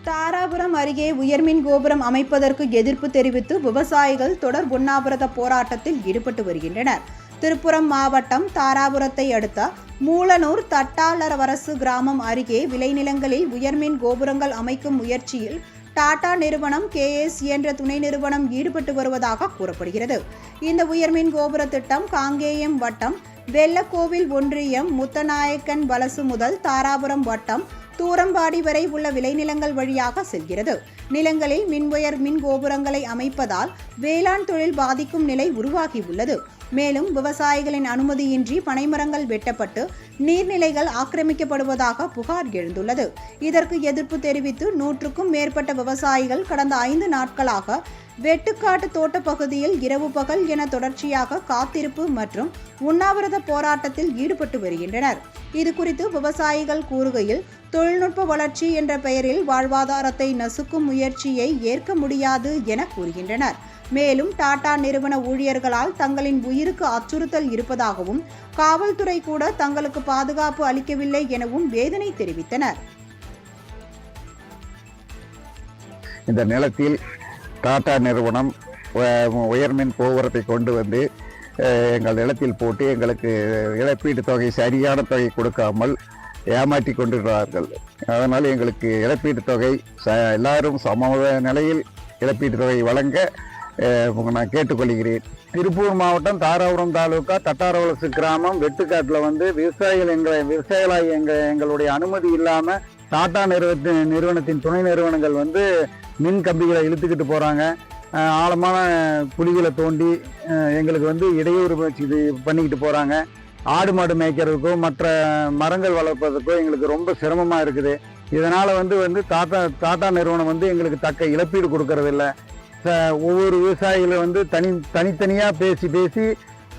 தாராபுரம் அருகே உயர்மின் கோபுரம் அமைப்பதற்கு எதிர்ப்பு தெரிவித்து விவசாயிகள் தொடர் உண்ணாவிரத போராட்டத்தில் ஈடுபட்டு வருகின்றனர். திருப்புரம் மாவட்டம் தாராபுரத்தை அடுத்த மூலனூர் தட்டாளரவரசு கிராமம் அருகே விளைநிலங்களில் உயர்மின் கோபுரங்கள் அமைக்கும் முயற்சியில் டாடா நிறுவனம் KS என்ற துணை நிறுவனம் ஈடுபட்டு வருவதாக கூறப்படுகிறது. இந்த உயர்மின் கோபுர திட்டம் காங்கேயம் வட்டம் வெள்ளக்கோவில் ஒன்றியம் முத்தநாயக்கன் வலசு முதல் தாராபுரம் வட்டம் தூரம்பாடி வரை உள்ள விளைநிலங்கள் வழியாக செல்கிறது. நிலங்களில் மின்வயர் மின் கோபுரங்களை அமைப்பதால் வேளாண் தொழில் பாதிக்கும் நிலை உருவாகியுள்ளது. மேலும் விவசாயிகளின் அனுமதியின்றி பனைமரங்கள் வெட்டப்பட்டு நீர்நிலைகள் ஆக்கிரமிக்கப்படுவதாக புகார் எழுந்துள்ளது. இதற்கு எதிர்ப்பு தெரிவித்து 100க்கும் மேற்பட்ட விவசாயிகள் கடந்த 5 நாட்களாக வெட்டுக்காட்டு தோட்ட பகுதியில் இரவு பகல் என தொடர்ச்சியாக காத்திருப்பு மற்றும் உண்ணாவிரத போராட்டத்தில் ஈடுபட்டு வருகின்றனர். இது குறித்து விவசாயிகள் கூறுகையில், தொழில்நுட்ப வளர்ச்சி என்ற பெயரில் வாழ்வாதாரத்தை நசுக்கும் முயற்சியை ஏற்க முடியாது என கூறுகின்றனர். மேலும் டாடா நிறுவன ஊழியர்களால் தங்களின் உயிருக்கு அச்சுறுத்தல் இருப்பதாகவும் காவல்துறை கூட தங்களுக்கு பாதுகாப்பு அளிக்கவில்லை எனவும் வேதனை தெரிவித்தனர். இந்த நிலத்தில் டாடா நிறுவனம் உயர்மின் கோபுரத்தை கொண்டு வந்து எங்கள் நிலத்தில் போட்டு எங்களுக்கு இழப்பீட்டு தொகை சரியான தொகை கொடுக்காமல் ஏமாற்றி கொண்டிருக்கிறார்கள். அதனால் எங்களுக்கு இழப்பீட்டு தொகை எல்லாரும் சம நிலையில் இழப்பீட்டு தொகை வழங்க நான் கேட்டுக்கொள்கிறேன். திருப்பூர் மாவட்டம் தாராபுரம் தாலுகா தட்டாரவலசு கிராமம் வெட்டுக்காட்டில் வந்து விவசாயிகளாகி எங்களுடைய அனுமதி இல்லாமல் டாடா நிறுவனத்தின் துணை நிறுவனங்கள் வந்து மின் கம்பிகளை இழுத்துக்கிட்டு போகிறாங்க. ஆழமான குழிகளை தோண்டி எங்களுக்கு வந்து இடையூறு இது பண்ணிக்கிட்டு போகிறாங்க. ஆடு மாடு மேய்க்கிறதுக்கோ மற்ற மரங்கள் வளர்ப்பதற்கோ எங்களுக்கு ரொம்ப சிரமமாக இருக்குது. இதனால் வந்து டாடா நிறுவனம் வந்து எங்களுக்கு தக்க இழப்பீடு கொடுக்கறதில்ல. ஒவ்வொரு விவசாயிகளும் வந்து தனித்தனியாக பேசி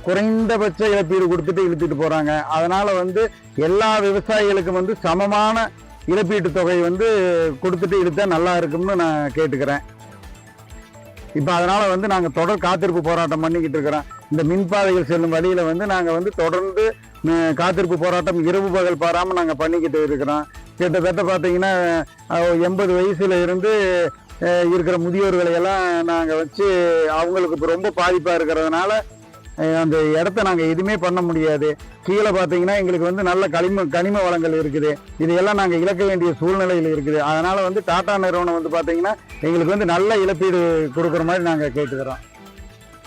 குறைந்தபட்ச இழப்பீடு கொடுத்துட்டு இழுத்துட்டு போகிறாங்க. அதனால் வந்து எல்லா விவசாயிகளுக்கும் வந்து சமமான இழப்பீட்டு தொகை வந்து கொடுத்துட்டு இழுத்தா நல்லா இருக்கும்னு நான் கேட்டுக்கிறேன். இப்போ அதனால் வந்து நாங்கள் தொடர் காத்திருப்பு போராட்டம் பண்ணிக்கிட்டு இருக்கிறோம். இந்த மின்பாதைகள் செல்லும் வழியில் வந்து நாங்கள் வந்து தொடர்ந்து காத்திருப்பு போராட்டம் இரவு பகல் பாராமல் நாங்கள் பண்ணிக்கிட்டு இருக்கிறோம். கிட்டத்தட்ட பார்த்தீங்கன்னா 80 வயசுல இருந்து இருக்கிற முதியோர்களை எல்லாம் நாங்கள் வச்சு அவங்களுக்கு இப்போ ரொம்ப பாதிப்பாக இருக்கிறதுனால அந்த இடத்த நாங்கள் எதுவுமே பண்ண முடியாது. கீழே பார்த்தீங்கன்னா எங்களுக்கு வந்து நல்ல கனிம வளங்கள் இருக்குது. இதையெல்லாம் நாங்கள் இழக்க வேண்டிய சூழ்நிலையில் இருக்குது. அதனால் வந்து டாடா நிறுவனம் வந்து பார்த்தீங்கன்னா எங்களுக்கு வந்து நல்ல இழப்பீடு கொடுக்குற மாதிரி நாங்கள் கேட்டுக்கிறோம்.